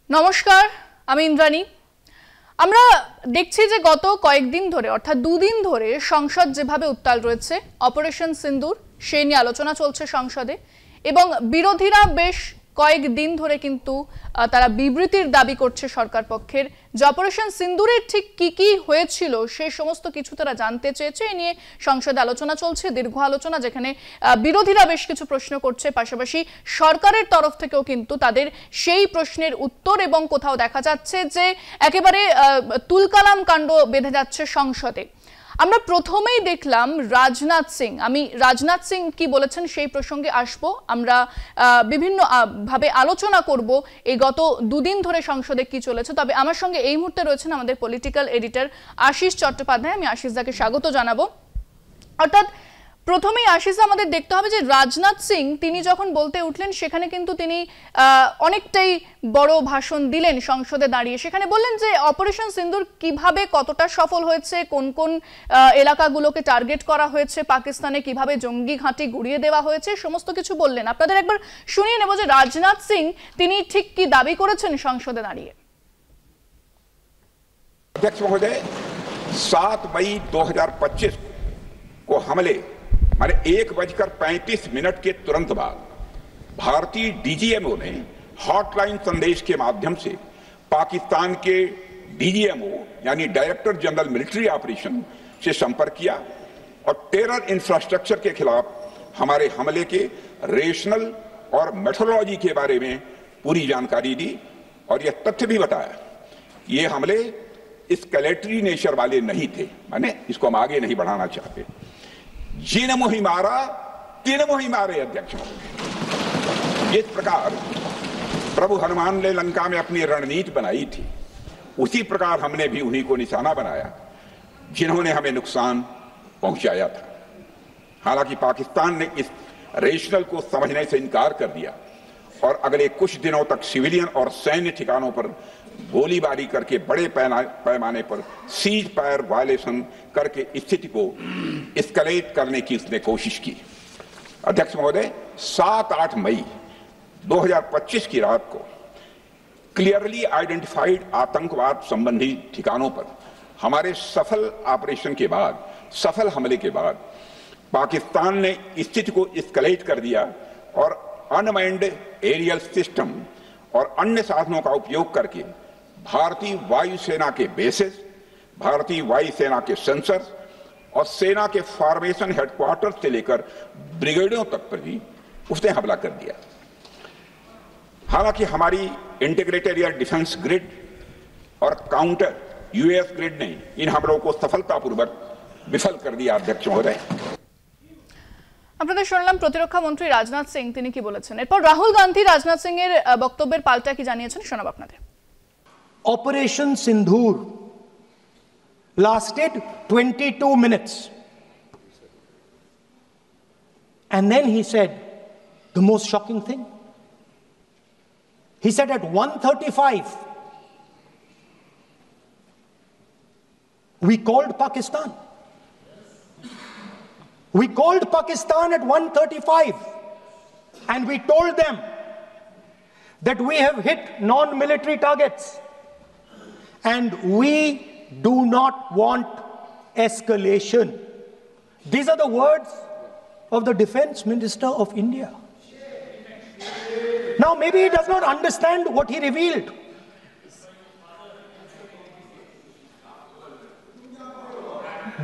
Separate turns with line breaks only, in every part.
নমস্কার, আমি ইন্দ্রাণী। আমরা দেখছি যে গত কয়েকদিন ধরে অর্থাৎ দুদিন ধরে সংসদ যেভাবে উত্তাল রয়েছে, অপারেশন সিন্দুর সেই নিয়ে আলোচনা চলছে সংসদে, এবং বিরোধীরা বেশ কয়েকদিন ধরে কিন্তু তারা বিবৃতির দাবি করছে সরকার পক্ষের, যে অপারেশন সিন্দুরের ঠিক কি কি হয়েছিল সেই সমস্ত কিছু তারা জানতে চেয়েছে। এ নিয়ে সংসদে আলোচনা চলছে, দীর্ঘ আলোচনা, যেখানে বিরোধীরা বেশ কিছু প্রশ্ন করছে, পাশাপাশি সরকারের তরফ থেকেও কিন্তু তাদের সেই প্রশ্নের উত্তর, এবং কোথাও দেখা যাচ্ছে যে একেবারে তুলকালাম কাণ্ড বেঁধে যাচ্ছে সংসদে। আমরা প্রথমেই দেখলাম রাজনাথ সিং, আমি রাজনাথ সিং কি বলেছেন সেই প্রসঙ্গে আসবো, আমরা বিভিন্ন ভাবে আলোচনা করব এই গত দুদিন ধরে সংসদে কি চলেছে। তবে আমার সঙ্গে এই মুহূর্তে রয়েছেন আমাদের পলিটিক্যাল এডিটর আশিস চট্টোপাধ্যায়। আমি আশিসদাকে স্বাগত জানাবো। অর্থাৎ প্রথমেই আশিস, আমাদের দেখতে হবে যে রাজনাথ সিং তিনি যখন বলতে উঠলেন সেখানে কিন্তু তিনি অনেকটাই বড় ভাষণ দিলেন সংসদে দাঁড়িয়ে। সেখানে বললেন যে অপারেশন সিন্দুর কিভাবে কতটা সফল হয়েছে, কোন কোন এলাকাগুলোকে টার্গেট করা হয়েছে, পাকিস্তানে কিভাবে জঙ্গি ঘাঁটি গুড়িয়ে দেওয়া হয়েছে, সমস্ত কিছু বললেন। আপনাদের একবার শুনিয়ে নেব যে রাজনাথ সিং তিনি ঠিক কি দাবি করেছেন সংসদে দাঁড়িয়ে।
अध्यक्ष महोदय, 7 मई 2025 को हमले माने 1:35 के तुरंत बाद भारतीय डीजीएमओ ने हॉटलाइन संदेश के माध्यम से पाकिस्तान के डीजीएमओ यानी डायरेक्टर जनरल मिलिट्री ऑपरेशन से संपर्क किया और टेरर इंफ्रास्ट्रक्चर के खिलाफ हमारे हमले के रेशनल और मेथोडोलॉजी के बारे में पूरी जानकारी दी और यह तथ्य भी बताया ये हमले स्केलेटरी नेचर वाले नहीं थे, माने इसको हम आगे नहीं बढ़ाना चाहते। जिन मुहिम मारा तीन मुहिम मारे अध्यक्ष। जिस प्रकार प्रभु हनुमान ने लंका में अपनी रणनीति बनाई थी, उसी प्रकार हमने भी उन्हीं को निशाना बनाया जिन्होंने हमें नुकसान पहुंचाया था। हालांकि पाकिस्तान ने इस रेशनल को समझने से इनकार कर दिया और अगले कुछ दिनों तक सिविलियन और सैन्य ठिकानों पर गोलीबारी करके बड़े पैमाने पर सीज फायर वायलेशन करके स्थिति को एस्केलेट करने की उसने कोशिश की। अध्यक्ष महोदय, 7-8 मई 2025 की रात को क्लियरली आइडेंटिफाइड आतंकवाद संबंधी ठिकानों पर हमारे सफल ऑपरेशन के बाद, सफल हमले के बाद पाकिस्तान ने स्थिति को एस्केलेट कर दिया और अनमैन्ड एरियल सिस्टम और अन्य साधनों का उपयोग करके भारतीय वायुसेना के बेसेस, भारतीय वायुसेना के सेंसर्स और सेना के फॉर्मेशन हेडक्वार्टर से लेकर ब्रिगेडों तक पर भी उसने हमला कर दिया। हालांकि हमारी इंटीग्रेटेड एयर डिफेंस ग्रिड और काउंटर यूएस ग्रिड ने इन हमलों को सफलतापूर्वक विफल कर दिया। अध्यक्ष महोदय,
আপনাদের শুনলাম প্রতিরক্ষা মন্ত্রী রাজনাথ সিং তিনি কি বলেছেন। এরপর রাহুল গান্ধী রাজনাথ সিং এর বক্তব্যের পাল্টা কি জানিয়েছেন শোনাব আপনাদের।
Operation Sindoor lasted 22 minutes. And then he said the most shocking thing. He said at 1:35 we called Pakistan. We called Pakistan at 1:35 and we told them that we have hit non-military targets and we do not want escalation. These are the words of the Defense Minister of India. Now maybe he does not understand what he revealed.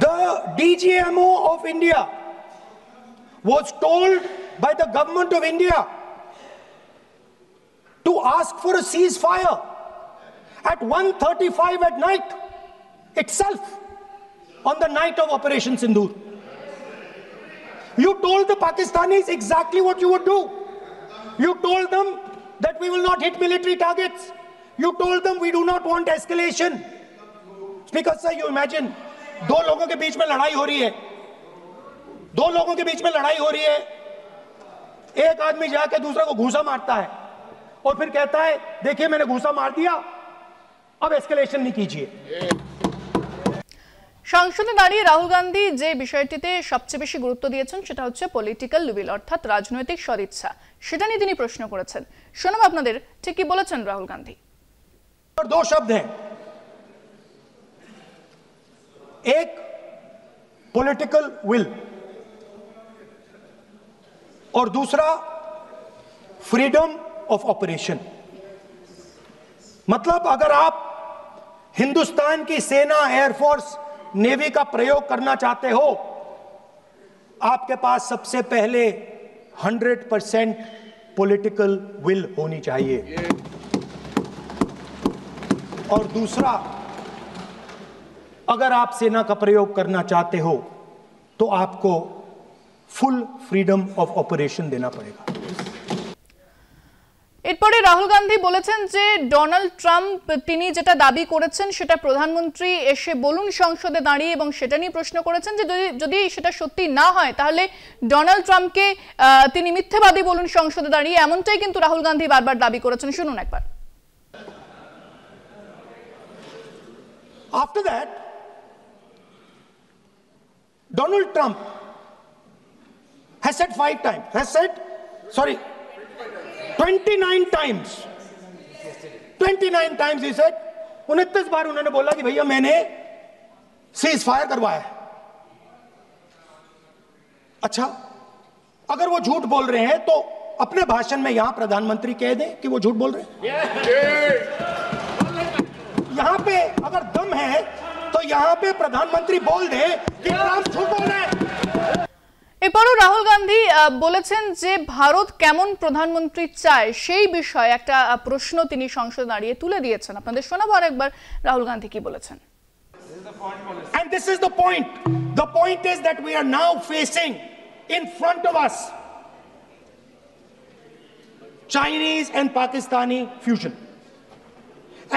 The DGMO of India was told by the government of India to ask for a ceasefire at 1:35 at night itself, on the night of Operation Sindoor. You told the Pakistanis exactly what you would do. You told them that we will not hit military targets. You told them we do not want escalation. Speaker sir, you imagine, दो लोगों के बीच में लड़ाई हो रही है, दो लोगों के बीच में लड़ाई हो रही है, एक आदमी जाके दूसरे को घूसा मारता है और फिर कहता है देखिए मैंने घूसा मार दिया, अब एस्केलेशन नहीं कीजिए।
সংসদে দাঁড়িয়ে রাহুল গান্ধী যে বিষয়টিতে সবচেয়ে বেশি গুরুত্ব দিয়েছেন সেটা হচ্ছে পলিটিক্যাল উইল, অর্থাৎ রাজনৈতিক সদিচ্ছা। সেটা নিয়ে তিনি প্রশ্ন করেছেন। শোনাব আপনাদের ঠিক কি বলেছেন রাহুল গান্ধী।
पर दो शब्द हैं, एक पॉलिटिकल विल और दूसरा फ्रीडम ऑफ ऑपरेशन। मतलब अगर आप हिंदुस्तान की सेना, एयरफोर्स, नेवी का प्रयोग करना चाहते हो, आपके पास सबसे पहले 100% पॉलिटिकल विल होनी चाहिए, और दूसरा, अगर आप सेना का प्रयोग करना चाहते हो तो आपको फुल फ्रीडम ऑफ ऑपरेशन देना पड़ेगा।
এরপরে রাহুল গান্ধী বলেছেন যে ডোনাল্ড ট্রাম্প তিনি যেটা দাবি করেছেন সেটা প্রধানমন্ত্রী এসে বলুন সংসদে দাঁড়িয়ে, এবং সেটা নিয়ে প্রশ্ন করেছেন যে যদি সেটা সত্যি না হয় তাহলে ডোনাল্ড ট্রাম্পকে তিনি মিথ্যাবাদী বলুন সংসদে দাঁড়িয়ে, এমনটাই কিন্তু রাহুল গান্ধী বারবার দাবি করেছেন। শুনুন একবার।
After that, Donald Trump has said 29 times. 29 times he said, 29 बार उन्होंने बोला कि भैया मैंने सीज फायर करवाया है। अच्छा, अगर वो झूठ बोल रहे हैं तो अपने भाषण में यहां प्रधानमंत्री कह दें कि वो झूठ बोल रहे हैं। यहां पे अगर दम है तो यहां पे प्रधानमंत्री बोल दे कि ट्रम्प झूठ बोल रहे हैं।
এরপরও রাহুল গান্ধী বলেছেন যে ভারত কেমন প্রধানমন্ত্রী চায় সেই বিষয়ে একটা প্রশ্ন তিনি সংসদে দাঁড়িয়ে তুলে দিয়েছেন। আপনাদের শোনাবো আরেকবার রাহুল গান্ধী কি বলেছেন।
And this is the point. The point is that we are now facing in front of us Chinese and Pakistani fusion.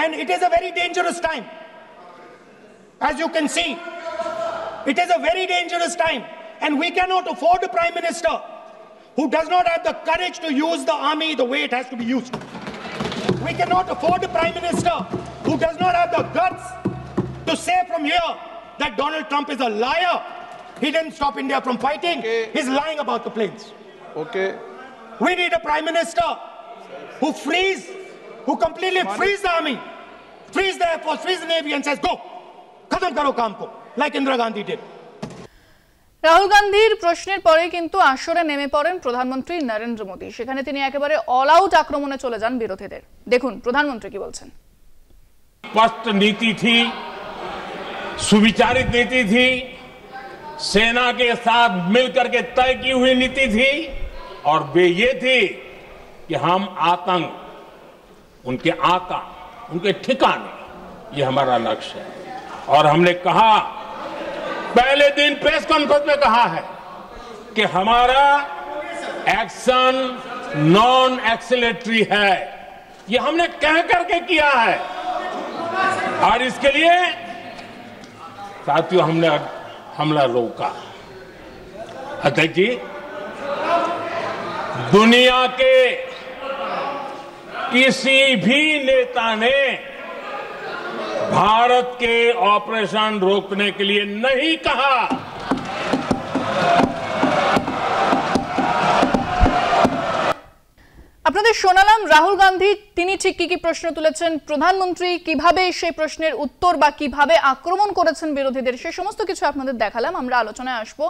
And it is a very dangerous time. As you can see, it is a very dangerous time. And we cannot afford a prime minister who does not have the courage to use the army the way it has to be used. We cannot afford a prime minister who does not have the guts to say from here that Donald Trump is a liar. He didn't stop India from fighting. Okay. He's lying about the planes. Okay. We need a prime minister who completely frees the army, frees the air force, frees the navy and says, go, khatam karo kaam ko, like Indira Gandhi did.
Rahul গান্ধীর প্রশ্নের পরে কিন্তু আসরে নেমে পড়েন প্রধানমন্ত্রী নরেন্দ্র মোদী। সেখানে তিনি একেবারে অল আউট আক্রমণে চলে যান বিরোধীদের। দেখুন প্রধানমন্ত্রী কি বলছেন।
स्पष्ट नीति थी, सुविचारित नीति थी, सेना के साथ मिलकर के तय की हुई नीति थी, और वे ये थी कि हम आतंक, उनके आका, उनके ठिकाने, ये हमारा लक्ष्य है। और हमने कहा, पहले दिन प्रेस कॉन्फ्रेंस में कहा है कि हमारा एक्शन नॉन एक्सीलरेटरी है, ये हमने कह करके किया है। और इसके लिए साथियों हमने हमला रोका। अध्यक्ष जी, दुनिया के किसी भी नेता ने भारत के ऑपरेशन रोकने के लिए नहीं कहा।
আপনাদের শোনালাম রাহুল গান্ধী তিনি ঠিক কি প্রশ্ন তুলেছেন, প্রধানমন্ত্রী কিভাবে সেই প্রশ্নের উত্তর বা কিভাবে আক্রমণ করেছেন বিরোধীদের, সে সমস্ত কিছু আপনাদের দেখালাম। আমরা আলোচনায় আসবো।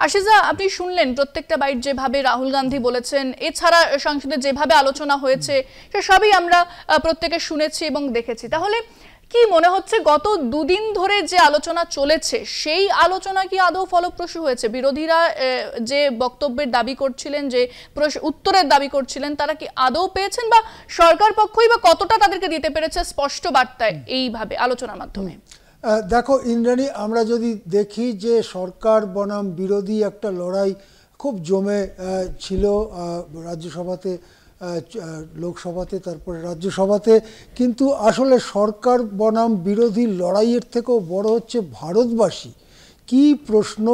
আশিজা, আপনি শুনলেন প্রত্যেকটা বাইট যেভাবে রাহুল গান্ধী বলেছেন, এছাড়া সংসদে যেভাবে আলোচনা হয়েছে সে সবই আমরা প্রত্যেকে শুনেছি এবং দেখেছি। তাহলে কি মনে হচ্ছে গত দুদিন ধরে যে আলোচনা চলেছে সেই আলোচনা কি আদৌ ফলপ্রসূ হয়েছে? বিরোধীরা যে বক্তব্যের দাবি করছিলেন, যে উত্তরের দাবি করছিলেন, তারা কি আদৌ পেয়েছেন, বা সরকার পক্ষই বা কতটা তাদেরকে দিতে পেরেছে স্পষ্ট বার্তায় এইভাবে আলোচনার মাধ্যমে?
দেখো ইন্দ্রাণী, আমরা যদি দেখি যে সরকার বনাম বিরোধী একটা লড়াই খুব জমে ছিল রাজ্যসভাতে, লোকসভাতে, তারপরে রাজ্যসভাতে, কিন্তু আসলে সরকার বনাম বিরোধী লড়াইয়ের থেকেও বড় হচ্ছে ভারতবাসী কি প্রশ্ন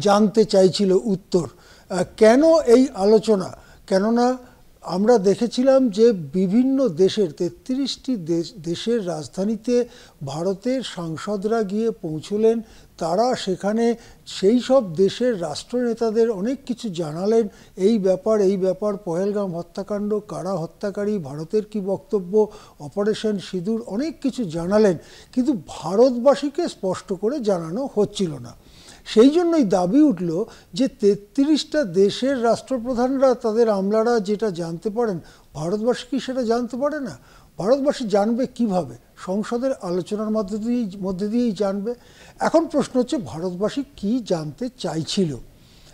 জানতে চাইছিল উত্তর। কেন এই আলোচনা? কেননা আমরা দেখেছিলাম যে বিভিন্ন দেশের 33টি দেশের রাজধানীতে ভারতের সাংসদরা গিয়ে পৌঁছলেন। তারা সেখানে সেই সব দেশের রাষ্ট্রনেতাদের অনেক কিছু জানালেন, এই ব্যাপার পহেলগাম হত্যাকাণ্ড, কারা হত্যাকারী, ভারতের কি বক্তব্য, অপারেশন সিঁদুর, অনেক কিছু জানালেন, কিন্তু ভারতবাসীকে স্পষ্ট করে জানানো হচ্ছিল না। সেই জন্যই দাবি উঠল যে 33টা দেশের রাষ্ট্রপ্রধানরা, তাদের আমলারা যেটা জানতে পারেন, ভারতবাসী কি সেটা জানতে পারে না? ভারতবাসী জানবে কিভাবে? সংসদের আলোচনার মধ্যে দিয়েই জানবে। এখন প্রশ্ন হচ্ছে ভারতবাসী কি জানতে চাইছিল।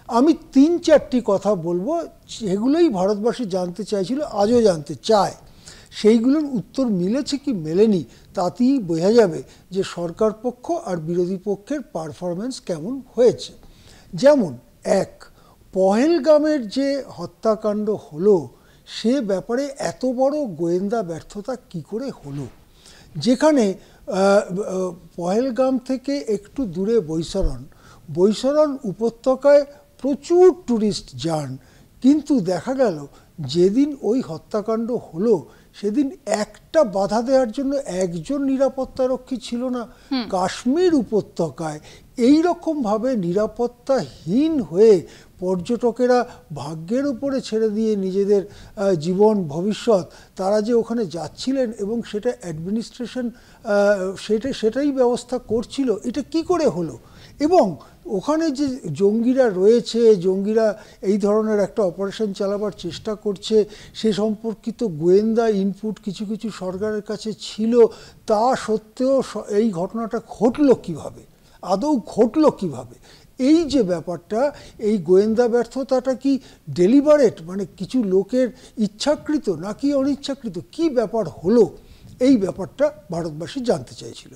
আমি 3-4টি কথা বলবো, সেগুলোই ভারতবাসী জানতে চাইছিল, আজও জানতে চায়। সেইগুলোর উত্তর মিলেছে কি মেলেনি তাতেই বোঝা যাবে যে সরকার পক্ষ আর বিরোধী পক্ষের পারফরমেন্স কেমন হয়েছে। যেমন, এক, পহেলগামের যে হত্যাকাণ্ড হলো সে ব্যাপারে এত বড় গোয়েন্দা ব্যর্থতা কি করে হলো? যেখানে পহেলগাম থেকে একটু দূরে বৈশরণ উপত্যকায় প্রচুর ট্যুরিস্ট যান, কিন্তু দেখা গেল যেদিন ওই হত্যাকাণ্ড হলো সেদিন একটা বাধা দেওয়ার জন্য একজন নিরাপত্তারক্ষী ছিল না। কাশ্মীর উপত্যকায় এই রকমভাবে নিরাপত্তাহীন হয়ে পর্যটকেরা ভাগ্যের উপরে ছেড়ে দিয়ে নিজেদের জীবন ভবিষ্যৎ তারা যে ওখানে যাচ্ছিলেন এবং সেটা অ্যাডমিনিস্ট্রেশন সেটাই ব্যবস্থা করছিল, এটা কি করে হলো? এবং ওখানে যে জঙ্গিরা রয়েছে, জঙ্গিরা এই ধরনের একটা অপারেশন চালাবার চেষ্টা করছে, সে সম্পর্কিত গোয়েন্দা ইনপুট কিছু কিছু সরকারের কাছে ছিল, তা সত্ত্বেও এই ঘটনাটা ঘটলো কিভাবে, আদৌ ঘটলো কিভাবে? এই যে ব্যাপারটা, এই গোয়েন্দা ব্যর্থতাটা কি ডেলিবারেট, মানে কিছু লোকের ইচ্ছাকৃত নাকি অনিচ্ছাকৃত, কি ব্যাপার হলো, এই ব্যাপারটা ভারতবাসী জানতে চাইছিল।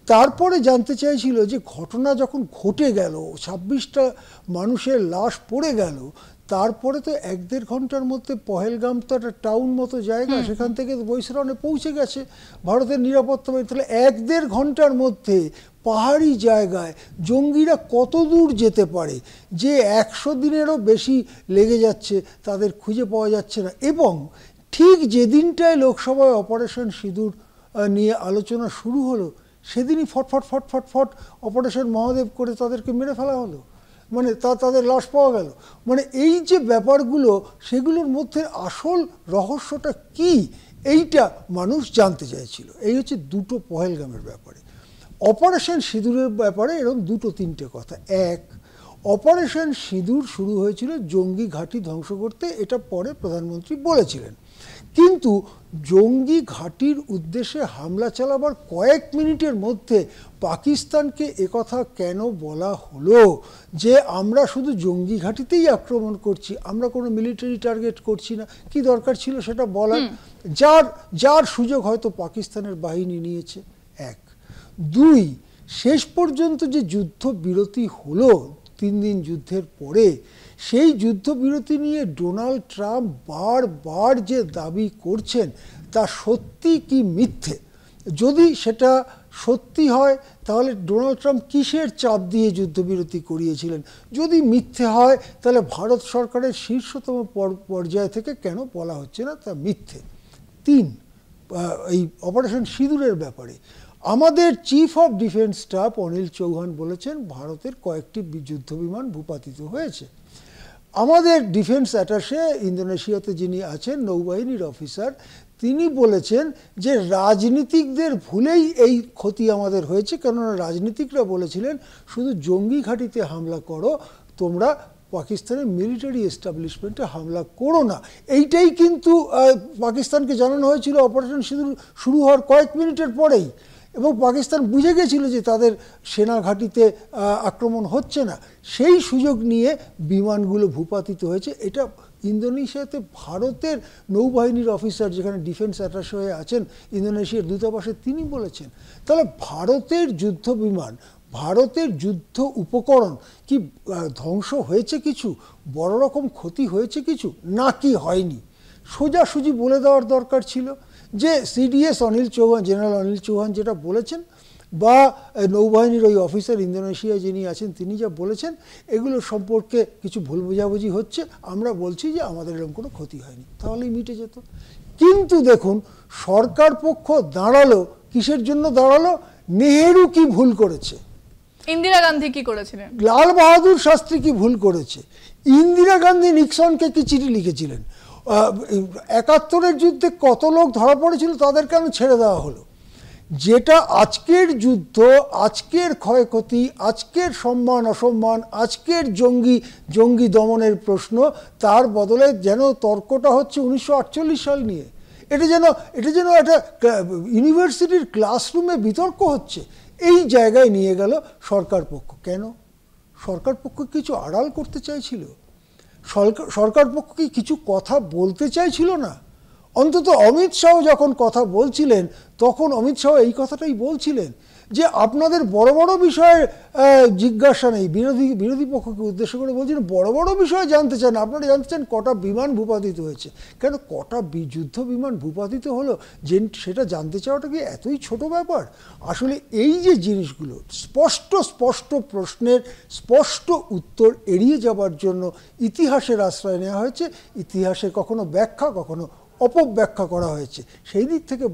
তারপরে জানতে চাইছিল যে ঘটনা যখন ঘটে গেল, 26টা মানুষের লাশ পড়ে গেল, তারপরে তো 1-1.5 ঘন্টার মধ্যে পহেলগাম তো একটা টাউন মতো জায়গা, সেখান থেকে বৈশরণে পৌঁছে গেছে ভারতের নিরাপত্তা বাহিনী। তাহলে 1-1.5 ঘন্টার মধ্যে পাহাড়ি জায়গায় জঙ্গিরা কত দূর যেতে পারে যে 100 দিনেরও বেশি লেগে যাচ্ছে, তাদের খুঁজে পাওয়া যাচ্ছে না। এবং ঠিক যেদিনটায় লোকসভায় অপারেশন সিঁদুর নিয়ে আলোচনা শুরু হলো, সেদিনই ফট অপারেশন মহাদেব করে তাদেরকে মেরে ফেলা হলো, মানে তাদের লাশ পাওয়া গেল। মানে এই যে ব্যাপারগুলো, সেগুলোর মধ্যে আসল রহস্যটা কি, এইটা মানুষ জানতে চাইছিল। এই হচ্ছে দুটো পহেলগামের ব্যাপারে। অপারেশন সিঁদুরের ব্যাপারে এরকম 2-3টে কথা। এক, অপারেশন সিঁদুর শুরু হয়েছিল জঙ্গি ঘাঁটি ধ্বংস করতে, এটা পরে প্রধানমন্ত্রী বলেছিলেন, কিন্তু জঙ্গি ঘাঁটির উদ্দেশ্যে হামলা চালাবার কয়েক মিনিটের মধ্যে পাকিস্তানকে একথা কেন বলা হলো যে আমরা শুধু জঙ্গি ঘাঁটিতেই আক্রমণ করছি, আমরা কোনো মিলিটারি টার্গেট করছি না? কি দরকার ছিল সেটা বলার? যার সুযোগ হয়তো পাকিস্তানের বাহিনী নিয়েছে। 1, 2, শেষ পর্যন্ত যে যুদ্ধ বিরতি হলো 3 দিন যুদ্ধের পরে, সেই যুদ্ধবিরতি নিয়ে ডোনাল্ড ট্রাম্প বারবার যে দাবি করছেন তা সত্যি কি মিথ্যে? যদি সেটা সত্যি হয় তাহলে ডোনাল্ড ট্রাম্প কিসের চাপ দিয়ে যুদ্ধবিরতি করিয়েছিলেন? যদি মিথ্যে হয় তাহলে ভারত সরকারের শীর্ষতম পর্যায় থেকে কেন বলা হচ্ছে না তা মিথ্যে? 3, এই অপারেশন সিঁদুরের ব্যাপারে আমাদের chief of defence staff Anil Chauhan বলেছেন ভারতের কয়েকটি যুদ্ধবিমান ভূপাতিত হয়েছে। আমাদের ডিফেন্স অ্যাটাশে ইন্দোনেশিয়াতে যিনি আছেন, নৌবাহিনীর অফিসার, তিনি বলেছেন যে রাজনীতিকদের ভুলেই এই ক্ষতি আমাদের হয়েছে, কেননা রাজনীতিকরা বলেছিলেন শুধু জঙ্গি ঘাঁটিতে হামলা করো, তোমরা পাকিস্তানের মিলিটারি এস্টাবলিশমেন্টে হামলা করো না। এইটাই কিন্তু পাকিস্তানকে জানানো হয়েছিল অপারেশন সিঁদুর শুরু হওয়ার কয়েক মিনিটের পরেই, এবং পাকিস্তান বুঝে গেছিল যে তাদের সেনা ঘাঁটিতে আক্রমণ হচ্ছে না। সেই সুযোগ নিয়ে বিমানগুলো ভূপাতিত হয়েছে। এটা ইন্দোনেশিয়াতে ভারতের নৌবাহিনীর অফিসার, যেখানে ডিফেন্স অ্যাটাশে হয়ে আছেন ইন্দোনেশিয়ার দূতাবাসে, তিনি বলেছেন। তাহলে ভারতের যুদ্ধ বিমান, ভারতের যুদ্ধ উপকরণ কি ধ্বংস হয়েছে কিছু, বড় রকম ক্ষতি হয়েছে কিছু, নাকি হয়নি? সোজাসুজি বলে দেওয়ার দরকার ছিল যে সিডিএস অনিল চৌহান, জেনারেল অনিল চৌহান যেটা বলেছেন, বা নৌবাহিনীর ওই অফিসার ইন্দোনেশিয়ায় যিনি আছেন তিনি যা বলেছেন এগুলো সম্পর্কে কিছু ভুল বোঝাবুঝি হচ্ছে, আমরা বলছি যে আমাদের এরকম কোনো ক্ষতি হয়নি, তাহলেই মিটে যেত। কিন্তু দেখুন সরকার পক্ষ দাঁড়ালো কিসের জন্য দাঁড়ালো? নেহেরু কি ভুল করেছে,
ইন্দিরা গান্ধী কি করেছিলেন,
লাল বাহাদুর শাস্ত্রী কি ভুল করেছে, ইন্দিরা গান্ধী নিক্সনকে কি চিঠি লিখেছিলেন, ৭১-এর যুদ্ধে কত লোক ধরা পড়েছিল তাদের কেন ছেড়ে দেওয়া হলো। যেটা আজকের যুদ্ধ, আজকের ক্ষয়ক্ষতি, আজকের সম্মান অসম্মান, আজকের জঙ্গি দমনের প্রশ্ন, তার বদলে যেন তর্কটা হচ্ছে ১৯৪৮ সাল নিয়ে। এটা যেন একটা ইউনিভার্সিটির ক্লাসরুমে বিতর্ক হচ্ছে। এই জায়গায় নিয়ে গেল সরকার পক্ষ। কেন? সরকার পক্ষ কিছু আড়াল করতে চাইছিল? সরকার পক্ষ কি কিছু কথা বলতে চাইছিল না? অন্তত অমিত শাহ যখন কথা বলছিলেন তখন অমিত শাহ এই কথাটাই বলছিলেন যে আপনাদের বড় বড় বিষয়ে জিজ্ঞাসা নেই। বিরোধী পক্ষকে উদ্দেশ্য করে বলছেন বড় বড় বিষয়ে জানতে চান, আপনারা জানতে চান কটা বিমান ভূপাতিত হয়েছে। কেন কটা যুদ্ধ বিমান ভূপাতিত হলো সেটা জানতে চাওয়াটা কি এতই ছোট ব্যাপার? আসলে এই যে জিনিসগুলো স্পষ্ট প্রশ্নের স্পষ্ট উত্তর এড়িয়ে যাবার জন্য ইতিহাসের আশ্রয় নেওয়া হয়েছে। ইতিহাসে কখনো ব্যাখ্যা কখনো অপব্যাখ্যা করা হয়েছে। সেই দিক থেকে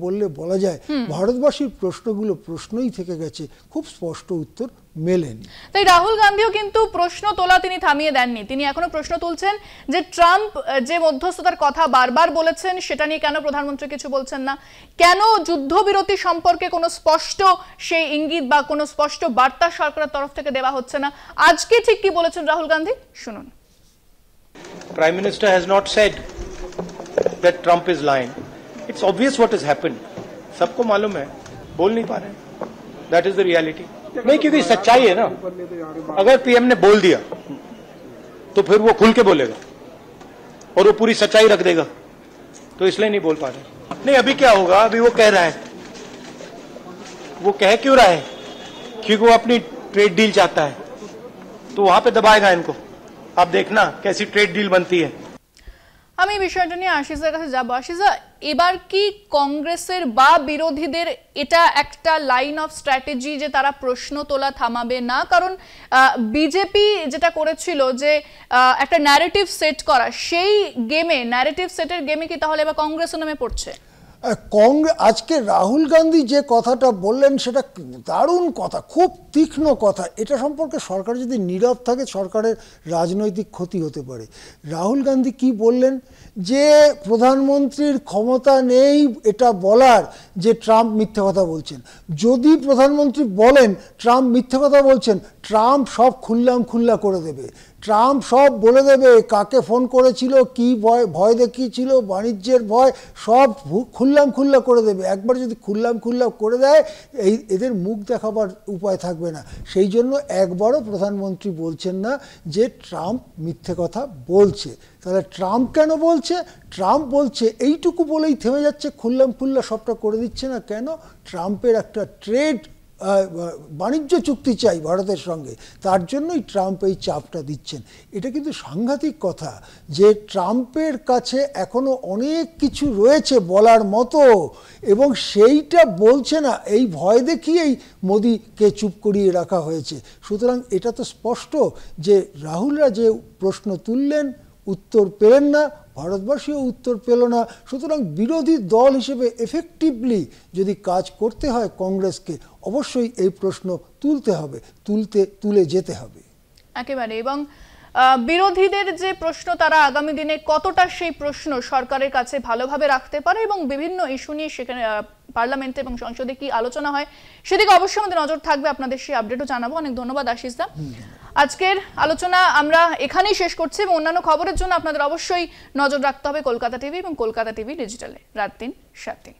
বলা যায় ভারতবাসীর প্রশ্নগুলো প্রশ্নই থেকে গেছে, খুব স্পষ্ট উত্তর মেলেনি।
তাই রাহুল গান্ধীও কিন্তু প্রশ্ন তোলা তিনি থামিয়ে দেননি, তিনি এখনো প্রশ্ন তুলছেন যে ট্রাম্প যে মধ্যস্থতার কথা বারবার বলেছেন সেটা নিয়ে কেন প্রধানমন্ত্রী কিছু বলছেন না, কেন যুদ্ধবিরতি সম্পর্কে কোনো স্পষ্ট সেই ইঙ্গিত বা কোনো স্পষ্ট বার্তা সরকারের তরফ থেকে দেওয়া হচ্ছে না। আজকে ঠিক কি বলেছেন রাহুল গান্ধী, শুনুন।
Prime minister has not shed that Trump is lying. It's obvious what has happened. सबको मालूम है, बोल नहीं पा रहे. That is the reality. नहीं, क्योंकि सच्चाई है ना. अगर पीएम ने बोल दिया तो फिर वो खुल के बोलेगा और वो पूरी सच्चाई रख देगा, तो इसलिए नहीं बोल पा रहे. नहीं, अभी क्या होगा? अभी वो कह रहा है. वो कह क्यों रहा है? क्योंकि वो अपनी ट्रेड डील चाहता है, तो वहां पे दबाएगा इनको. आप देखना कैसी ट्रेड डील बनती है.
আমি বিষয়টা নিয়ে আশিসের কাছে যাব। আশিসা, এবার কি কংগ্রেসের বা বিরোধীদের এটা একটা লাইন অফ স্ট্র্যাটেজি যে তারা প্রশ্ন তোলা থামাবে না? কারণ বিজেপি যেটা করেছিল যে একটা ন্যারেটিভ সেট করা, সেই ন্যারেটিভ সেটের গেমে কি তাহলে এবার কংগ্রেসও নামে পড়ছে?
আজকে রাহুল গান্ধী যে কথাটা বললেন সেটা দারুণ কথা, খুব তীক্ষ্ণ কথা। এটা সম্পর্কে সরকার যদি নীরব থাকে সরকারের রাজনৈতিক ক্ষতি হতে পারে। রাহুল গান্ধী কি বললেন? যে প্রধানমন্ত্রীর ক্ষমতা নেই এটা বলার যে ট্রাম্প মিথ্যে কথা বলছেন। যদি প্রধানমন্ত্রী বলেন ট্রাম্প মিথ্যে কথা বলছেন, ট্রাম্প সব খুল্লা করে দেবে। ট্রাম্প সব বলে দেবে, কাকে ফোন করেছিল, কি ভয় দেখিয়েছিল, বাণিজ্যের ভয়, সব খুল্লা করে দেবে। একবার যদি খুল্লা করে দেয় এদের মুখ দেখাবার উপায় থাকবে না। সেই জন্য একবারও প্রধানমন্ত্রী বলছেন না যে ট্রাম্প মিথ্যে কথা বলছে। তাহলে ট্রাম্প কেন বলছে? ট্রাম্প বলছে এইটুকু বলেই থেমে যাচ্ছে, খুল্লা সবটা করে দিচ্ছে না। কেন? ট্রাম্পের একটা বাণিজ্য চুক্তি চাই ভারতের সঙ্গে, তার জন্যই ট্রাম্প এই চাপটা দিচ্ছেন। এটা কিন্তু সাংঘাতিক কথা যে ট্রাম্পের কাছে এখনো অনেক কিছু রয়েছে বলার মতো এবং সেইটা বলছে না। এই ভয় দেখিয়েই মোদিকে চুপ করিয়ে রাখা হয়েছে। সুতরাং এটা তো স্পষ্ট যে রাহুলরা যে প্রশ্ন তুললেন উত্তর পেলেন না, ভারতবর্ষীয় উত্তর পেল না। সুতরাং বিরোধী দল হিসেবে এফেক্টিভলি যদি কাজ করতে হয় কংগ্রেসকে অবশ্যই এই প্রশ্ন তুলে যেতে হবে
একেবারে। এবং বিরোধীদের যে প্রশ্ন তারা আগামী দিনে কতটা সেই প্রশ্ন সরকারের কাছে ভালোভাবে রাখতে পারে এবং বিভিন্ন ইস্যু নিয়ে সেখানে পার্লামেন্টে এবং সংসদে কি আলোচনা হয় সেদিকে অবশ্যই আমাদের নজর থাকবে। আপনাদের সেই আপডেটও জানাবো। অনেক ধন্যবাদ আশিস দা। আজকের আলোচনা আমরা এখানেই শেষ করছি এবং অন্যান্য খবরের জন্য আপনাদের অবশ্যই নজর রাখতে হবে কলকাতা টিভি এবং কলকাতা টিভি ডিজিটালে রাত ৩, ৭ দিন।